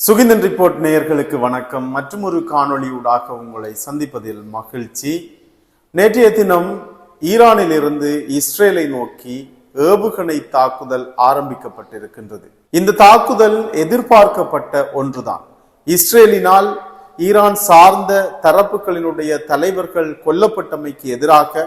Suginthan report நேயர்களுக்கு வணக்கம். மற்றும் ஒரு காணொளி ஊடாக உங்களை சந்திப்பதில் மகிழ்ச்சி. நேற்றைய தினம் ஈரானில் இருந்து இஸ்ரேலை நோக்கி ஏவுகணை தாக்குதல் ஆரம்பிக்கப்பட்டிருக்கின்றது. இந்த தாக்குதல் எதிர்பார்க்கப்பட்ட ஒன்றுதான். இஸ்ரேலினால் ஈரான் சார்ந்த தரப்புகளினுடைய தலைவர்கள் கொல்லப்பட்டமைக்கு எதிராக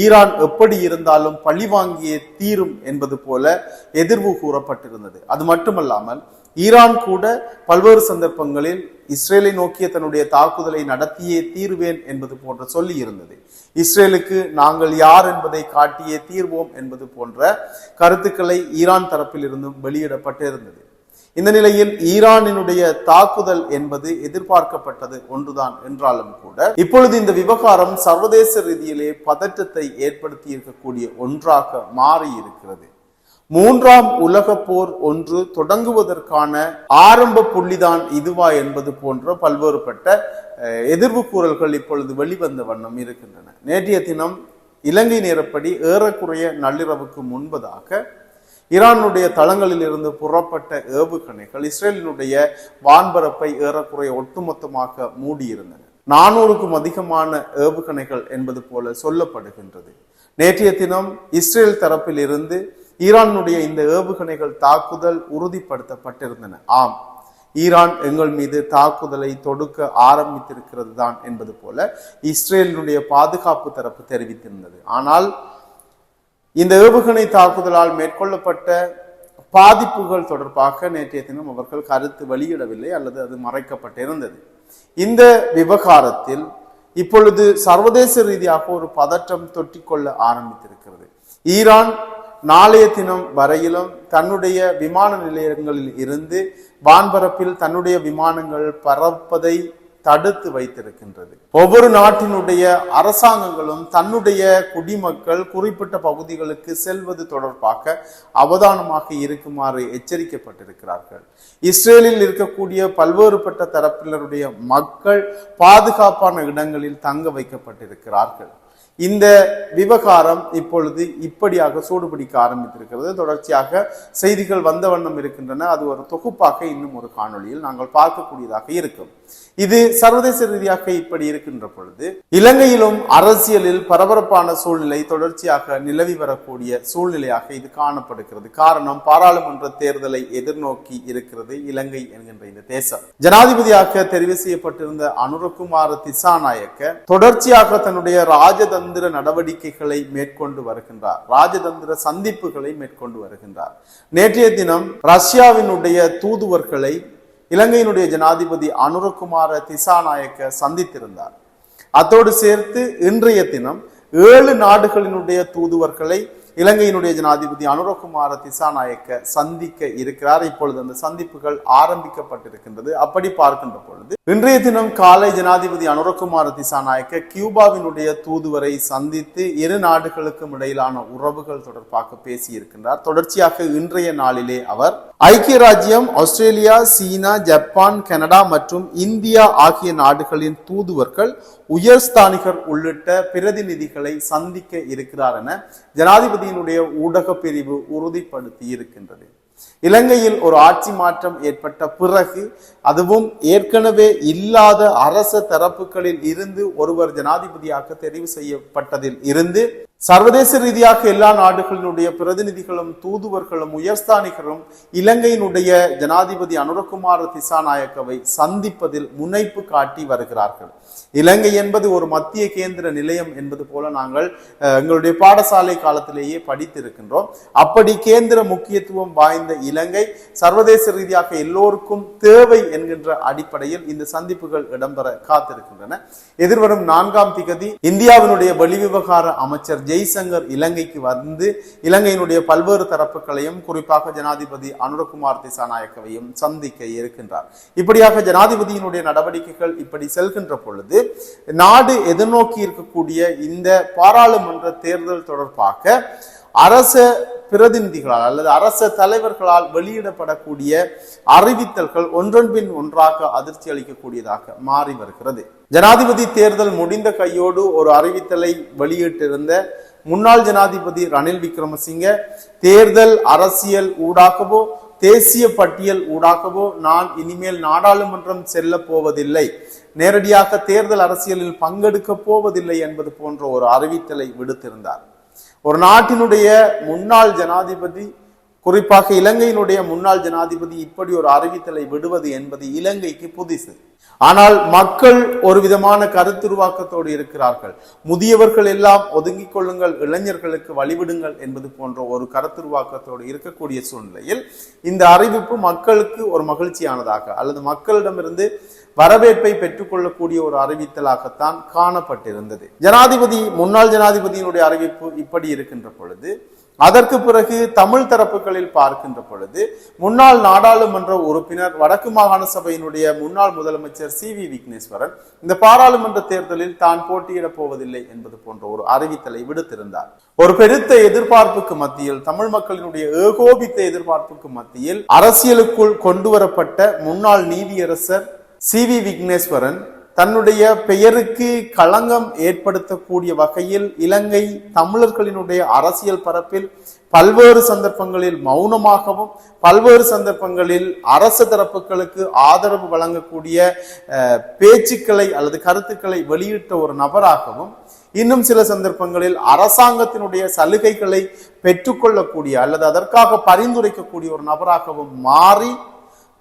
ஈரான் எப்படி இருந்தாலும் பழிவாங்கியே தீரும் என்பது போல எதிர்வு கூறப்பட்டிருந்தது. அது மட்டுமல்லாமல் ஈரான் கூட பல்வேறு சந்தர்ப்பங்களில் இஸ்ரேலை நோக்கிய தன்னுடைய தாக்குதலை நடத்தியே தீர்வேன் என்பது போன்ற சொல்லி இருந்தது. இஸ்ரேலுக்கு நாங்கள் யார் என்பதை காட்டியே தீர்வோம் என்பது போன்ற கருத்துக்களை ஈரான் தரப்பில் இருந்தும் வெளியிடப்பட்டிருந்தது. இந்த நிலையில் ஈரானினுடைய தாக்குதல் என்பது எதிர்பார்க்கப்பட்டது ஒன்றுதான் என்றாலும் கூட இப்பொழுது இந்த விவகாரம் சர்வதேச ரீதியிலே பதற்றத்தை ஏற்படுத்தி இருக்கக்கூடிய ஒன்றாக மாறி இருக்கிறது. மூன்றாம் உலக போர் ஒன்று தொடங்குவதற்கான ஆரம்ப புள்ளிதான் இதுவா என்பது போன்ற பல்வேறுபட்ட எதிர்வு கூறல்கள் இப்பொழுது வெளிவந்த வண்ணம் இருக்கின்றன. நேற்றைய தினம் இலங்கை நேரப்படி ஏறக்குறைய நள்ளிரவுக்கு முன்பதாக ஈரானுடைய தளங்களில் இருந்து புறப்பட்ட ஏவுகணைகள் இஸ்ரேலினுடைய வான்பரப்பை ஏறக்குறைய ஒட்டுமொத்தமாக மூடியிருந்தன. 400க்கும் அதிகமான ஏவுகணைகள் என்பது போல சொல்லப்படுகின்றது. நேற்றைய தினம் இஸ்ரேல் தரப்பில் இருந்து ஈரானுடைய இந்த ஏவுகணைகள் தாக்குதல் உறுதிப்படுத்தப்பட்டிருந்தன. ஆம், ஈரான் எங்கள் மீது தாக்குதலை தொடுக்க ஆரம்பித்திருக்கிறது தான் என்பது போல இஸ்ரேலினுடைய பாதுகாப்பு தரப்பு தெரிவித்திருந்தது. ஆனால் இந்த ஏவுகணை தாக்குதலால் மேற்கொள்ளப்பட்ட பாதிப்புகள் தொடர்பாக நேற்றைய தினம் அவர்கள் கருத்து வெளியிடவில்லை அல்லது அது மறைக்கப்பட்டிருந்தது. இந்த விவகாரத்தில் இப்பொழுது சர்வதேச ரீதியாக ஒரு பதற்றம் தொற்றிக்கொள்ள ஆரம்பித்திருக்கிறது. ஈரான் நாளைய தினம் வரையிலும் தன்னுடைய விமான நிலையங்களில் இருந்து வான்பரப்பில் தன்னுடைய விமானங்கள் பறப்பதை தடுத்து வைத்திருக்கின்றது. ஒவ்வொரு நாட்டினுடைய அரசாங்கங்களும் தன்னுடைய குடிமக்கள் குறிப்பிட்ட பகுதிகளுக்கு செல்வது தொடர்பாக அவதானமாக இருக்குமாறு எச்சரிக்கப்பட்டிருக்கிறார்கள். இஸ்ரேலில் இருக்கக்கூடிய பல்வேறுபட்ட தரப்பினருடைய மக்கள் பாதுகாப்பான இடங்களில் தங்க வைக்கப்பட்டிருக்கிறார்கள். இந்த விவகாரம் இப்பொழுது இப்படியாக சூடுபிடிக்க ஆரம்பித்திருக்கிறது. தொடர்ச்சியாக செய்திகள் வந்த வண்ணம் இருக்கின்றன. அது ஒரு தொகுப்பாக இன்னும் ஒரு காணொளியில் நாங்கள் பார்க்கக்கூடியதாக இருக்கும். இது சர்வதேச ரீதியாக இப்படி இருக்கின்ற பொழுது இலங்கையிலும் அரசியலில் பரபரப்பான சூழ்நிலை தொடர்ச்சியாக நிலவி வரக்கூடிய சூழ்நிலையாக இது காணப்படுகிறது. காரணம், பாராளுமன்ற தேர்தலை எதிர்நோக்கி இருக்கிறது இலங்கை என்கின்ற இந்த தேசம். ஜனாதிபதியாக தெரிவு செய்யப்பட்டிருந்த அனுரகுமார திசாநாயக்க தொடர்ச்சியாக தன்னுடைய ராஜதந்திர நடவடிக்கைகளை மேற்கொண்டு வருகின்றார். ராஜதந்திர சந்திப்புகளை மேற்கொண்டு வருகின்றார். நேற்றைய தினம் ரஷ்யாவினுடைய தூதுவர்களை இலங்கையினுடைய ஜனாதிபதி அனுரகுமார திசாநாயக்க சந்தித்திருந்தார். அத்தோடு சேர்த்து இன்றைய தினம் 7 நாடுகளினுடைய தூதுவர்களை இலங்கையினுடைய ஜனாதிபதி அனுரகுமார திசாநாயக்க சந்திக்க இருக்கிறார். இப்பொழுது அந்த சந்திப்புகள் ஆரம்பிக்கப்பட்டிருக்கின்றது. அப்படி பார்க்கின்ற பொழுது இன்றைய தினம் காலை ஜனாதிபதி அனுரகுமார திசாநாயக்க கியூபாவினுடைய தூதுவரை சந்தித்து 2 நாடுகளுக்கும் இடையிலான உறவுகள் தொடர்பாக பேசியிருக்கின்றார். தொடர்ச்சியாக இன்றைய நாளிலே அவர் ஐக்கிய ராஜ்யம், ஆஸ்திரேலியா, சீனா, ஜப்பான், கனடா மற்றும் இந்தியா ஆகிய நாடுகளின் தூதுவர்கள், உயர்ஸ்தானிகர் உள்ளிட்ட பிரதிநிதிகளை சந்திக்க இருக்கிறார் என ஜனாதிபதியினுடைய ஊடக பிரிவு உறுதிப்படுத்தி இருக்கின்றது. இலங்கையில் ஒரு ஆட்சி மாற்றம் ஏற்பட்ட பிறகு, அதுவும் ஏற்கனவே இல்லாத அரச தரப்புகளில் இருந்து ஒருவர் ஜனாதிபதியாக தெரிவு செய்யப்பட்டதில் இருந்து சர்வதேச ரீதியாக எல்லா நாடுகளினுடைய பிரதிநிதிகளும் தூதுவர்களும் உயர்ஸ்தானிகரும் இலங்கையினுடைய ஜனாதிபதி அனுரகுமார திசாநாயக்கவை சந்திப்பதில் முனைப்பு காட்டி வருகிறார்கள். இலங்கை என்பது ஒரு மத்திய கேந்திர நிலையம் என்பது போல நாங்கள் எங்களுடைய பாடசாலை காலத்திலேயே படித்திருக்கின்றோம். அப்படி கேந்திர முக்கியத்துவம் வாய்ந்த இலங்கை சர்வதேச ரீதியாக எல்லோருக்கும் தேவை என்கின்ற அடிப்படையில் இந்த சந்திப்புகள் இடம்பெற காத்திருக்கின்றன. எதிர்வரும் 4ஆம் திகதி இந்தியாவினுடைய வெளிவிவகார அமைச்சர் ஜெய்சங்கர் இலங்கைக்கு வந்து இலங்கையினுடைய பல்வேறு தரப்புகளையும் குறிப்பாக ஜனாதிபதி அனுரகுமார் திசாநாயக்கவையும் சந்திக்க இருக்கின்றார். இப்படியாக ஜனாதிபதியினுடைய நடவடிக்கைகள் இப்படி செல்கின்ற பொழுது நாடு எதிர்நோக்கி இருக்கக்கூடிய இந்த பாராளுமன்ற தேர்தல் தொடர்பாக அரச பிரதிநிதிகளால் அல்லது அரச தலைவர்களால் வெளியிடப்படக்கூடிய அறிவித்தல்கள் ஒன்றன் பின் ஒன்றாக அதிர்ச்சி அளிக்கக்கூடியதாக மாறி வருகிறது. ஜனாதிபதி தேர்தல் முடிந்த கையோடு ஒரு அறிவித்தலை வெளியிட்டிருந்த முன்னாள் ஜனாதிபதி ரணில் விக்ரமசிங்க தேர்தல் அரசியல் ஊடாகவோ தேசிய பட்டியல் ஊடாகவோ நான் இனிமேல் நாடாளுமன்றம் செல்ல போவதில்லை, நேரடியாக தேர்தல் அரசியலில் பங்கெடுக்க போவதில்லை என்பது போன்ற ஒரு அறிவித்தலை விடுத்திருந்தார். ஒரு நாட்டினுடைய முன்னாள் ஜனாதிபதி, குறிப்பாக இலங்கையினுடைய முன்னாள் ஜனாதிபதி இப்படி ஒரு அறிவித்தலை விடுவது என்பது இலங்கைக்கு புதிசு. ஆனால் மக்கள் ஒரு விதமான கருத்துருவாக்கத்தோடு இருக்கிறார்கள். முதியவர்கள் எல்லாம் ஒதுங்கிக் கொள்ளுங்கள், இளைஞர்களுக்கு வழிவிடுங்கள் என்பது போன்ற ஒரு கருத்துருவாக்கத்தோடு இருக்கக்கூடிய சூழ்நிலையில் இந்த அறிவிப்பு மக்களுக்கு ஒரு மகிழ்ச்சியானதாக அல்லது மக்களிடமிருந்து வரவேற்பை பெற்றுக்கொள்ளக்கூடிய ஒரு அறிவித்தலாகத்தான் காணப்பட்டிருந்தது. முன்னாள் ஜனாதிபதியினுடைய அறிவிப்பு இப்படி இருக்கின்ற பொழுது, அதற்கு பிறகு தமிழ் தரப்புகளில் பார்க்கின்ற பொழுது முன்னாள் நாடாளுமன்ற உறுப்பினர், வடக்கு மாகாண சபையினுடைய முன்னாள் முதலமைச்சர் சி.வி. விக்னேஸ்வரன் இந்த பாராளுமன்ற தேர்தலில் தான் போட்டியிடப் போவதில்லை என்பது போன்ற ஒரு அறிவித்தலை விடுத்திருந்தார். ஒரு பெருத்த எதிர்பார்ப்புக்கு மத்தியில், தமிழ் மக்களினுடைய ஏகோபித்த எதிர்பார்ப்புக்கு மத்தியில் அரசியலுக்குள் கொண்டு வரப்பட்ட முன்னாள் நீதியரசர் சி.வி. விக்னேஸ்வரன் தன்னுடைய பெயருக்கு களங்கம் ஏற்படுத்தக்கூடிய வகையில் இலங்கை தமிழர்களினுடைய அரசியல் பரப்பில் பல்வேறு சந்தர்ப்பங்களில் மௌனமாகவும், பல்வேறு சந்தர்ப்பங்களில் அரசு தரப்புகளுக்கு ஆதரவு வழங்கக்கூடிய பேச்சுக்களை அல்லது கருத்துக்களை வெளியிட்ட ஒரு நபராகவும், இன்னும் சில சந்தர்ப்பங்களில் அரசாங்கத்தினுடைய சலுகைகளை பெற்றுக்கொள்ளக்கூடிய அல்லது அதற்காக பரிந்துரைக்கக்கூடிய ஒரு நபராகவும் மாறி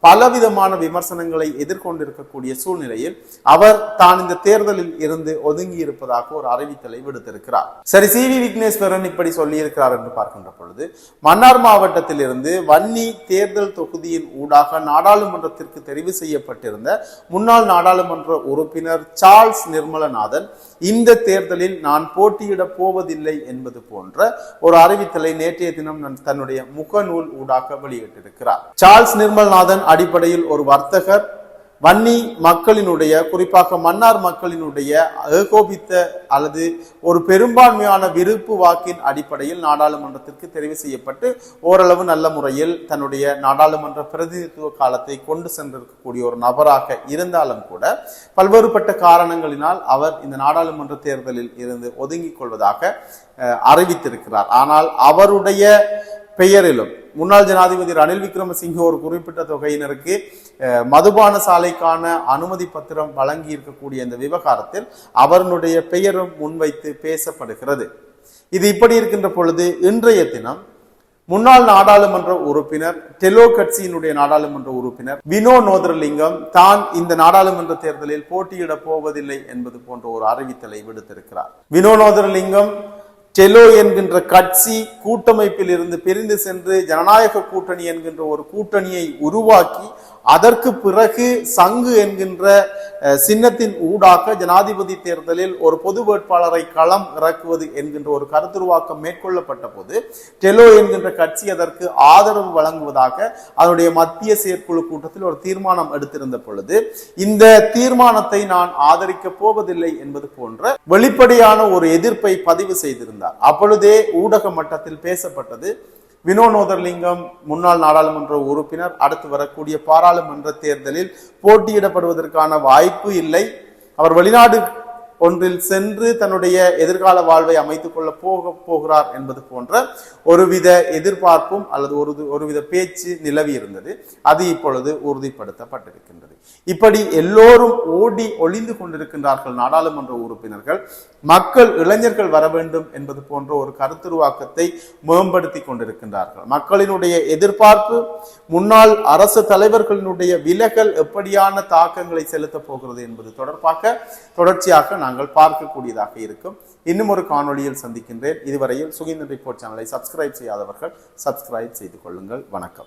பலவிதமான விமர்சனங்களை எதிர்கொண்டிருக்கக்கூடிய சூழ்நிலையில் அவர் தான் இந்த தேர்தலில் இருந்து ஒதுங்கி இருப்பதாக ஒரு அறிவித்தலை விடுத்திருக்கிறார். சரி, சி.வி. விக்னேஸ்வரன் இப்படி சொல்லி இருக்கிறார் என்று பார்க்கின்ற பொழுது, மன்னார் மாவட்டத்தில் இருந்து வன்னி தேர்தல் தொகுதியின் ஊடாக நாடாளுமன்றத்திற்கு தெரிவு செய்யப்பட்டிருந்த முன்னாள் நாடாளுமன்ற உறுப்பினர் சார்ல்ஸ் நிர்மலநாதன் இந்த தேர்தலில் நான் போட்டியிட போவதில்லை என்பது போன்ற ஒரு அறிவித்தலை நேற்றைய தினம் தன்னுடைய முகநூல் ஊடாக வெளியிட்டிருக்கிறார். சார்ல்ஸ் நிர்மலநாதன் அடிப்படையில் ஒரு வர்த்தகர், வன்னி மக்களினுடைய, குறிப்பாக மன்னார் மக்களினுடைய ஏகோபித்த அல்லது ஒரு பெரும்பான்மையான விருப்பு வாக்கின் அடிப்படையில் நாடாளுமன்றத்திற்கு தெரிவு செய்யப்பட்டு ஓரளவு நல்ல முறையில் தன்னுடைய நாடாளுமன்ற பிரதிநிதித்துவ காலத்தை கொண்டு சென்றிருக்கக்கூடிய ஒரு நபராக இருந்தாலும் கூட பல்வேறுபட்ட காரணங்களினால் அவர் இந்த நாடாளுமன்ற தேர்தலில் இருந்து ஒதுங்கிக் கொள்வதாக அறிவித்திருக்கிறார். ஆனால் அவருடைய பெயரிலும் முன்னாள் ஜனாதிபதி ரணில் விக்ரமசிங்கே ஒரு குறிப்பிட்ட தொகையினருக்கு மதுபான சாலைக்கான அனுமதி பத்திரம் வழங்கி இருக்கக்கூடிய இந்த விவகாரத்தில் அவருடைய பெயரும் முன்வைத்து பேசப்படுகிறது. இது இப்படி இருக்கின்ற பொழுது இன்றைய தினம் முன்னாள் நாடாளுமன்ற உறுப்பினர், டெலோ கட்சியினுடைய நாடாளுமன்ற உறுப்பினர் வினோ நோதரலிங்கம் தான் இந்த நாடாளுமன்ற தேர்தலில் போட்டியிட போவதில்லை என்பது போன்ற ஒரு அறிவித்தலை விடுத்திருக்கிறார். வினோ நோதரலிங்கம் டெலோ என்கின்ற கட்சி கூட்டமைப்பில் இருந்து பிரிந்து சென்று ஜனநாயக கூட்டணி என்கின்ற ஒரு கூட்டணியை உருவாக்கி அதற்கு பிறகு சங்கு என்கின்ற சின்னத்தின் ஊடாக ஜனாதிபதி தேர்தலில் ஒரு பொது வேட்பாளரை களம் இறக்குவது என்கின்ற ஒரு கருத்துருவாக்கம் மேற்கொள்ளப்பட்ட போது டெலோ என்கின்ற கட்சி அதற்கு ஆதரவு வழங்குவதாக அதனுடைய மத்திய செயற்குழு கூட்டத்தில் ஒரு தீர்மானம் எடுத்திருந்த பொழுது இந்த தீர்மானத்தை நான் ஆதரிக்க போவதில்லை என்பது போன்ற வெளிப்படையான ஒரு எதிர்ப்பை பதிவு செய்திருந்தார். அப்பொழுதே ஊடக மட்டத்தில் பேசப்பட்டது, வினோ நோதரலிங்கம் முன்னாள் நாடாளுமன்ற உறுப்பினர் அடுத்து வரக்கூடிய பாராளுமன்ற தேர்தலில் போட்டியிடப்படுவதற்கான வாய்ப்பு இல்லை, அவர் வெளிநாடு ஒன்றில் சென்று தன்னுடைய எதிர்கால வாழ்வை அமைத்துக் கொள்ள போகிறார் என்பது போன்ற ஒருவித எதிர்பார்ப்பும் அல்லது ஒருவித பேச்சு நிலவி இருந்தது. அது இப்பொழுது உறுதிப்படுத்தப்பட்டிருக்கின்றது. இப்படி எல்லோரும் ஓடி ஒளிந்து கொண்டிருக்கின்றார்கள் நாடாளுமன்ற உறுப்பினர்கள். மக்கள், இளைஞர்கள் வர வேண்டும் என்பது போன்ற ஒரு கருத்துருவாக்கத்தை மேம்படுத்தி கொண்டிருக்கின்றார்கள். மக்களினுடைய எதிர்பார்ப்பு, முன்னாள் அரசு தலைவர்களினுடைய விலகல் எப்படியான தாக்கங்களை செலுத்தப் போகிறது என்பது தொடர்ச்சியாக நாங்கள் பார்க்கக்கூடியதாக இருக்கும். இன்னும் ஒரு காணொளியில் சந்திக்கின்றேன். இதுவரையில் சுகீந்திரன் ரிப்போர்ட் சேனலை சப்ஸ்கிரைப் செய்யாதவர்கள் சப்ஸ்கிரைப் செய்து கொள்ளுங்கள். வணக்கம்.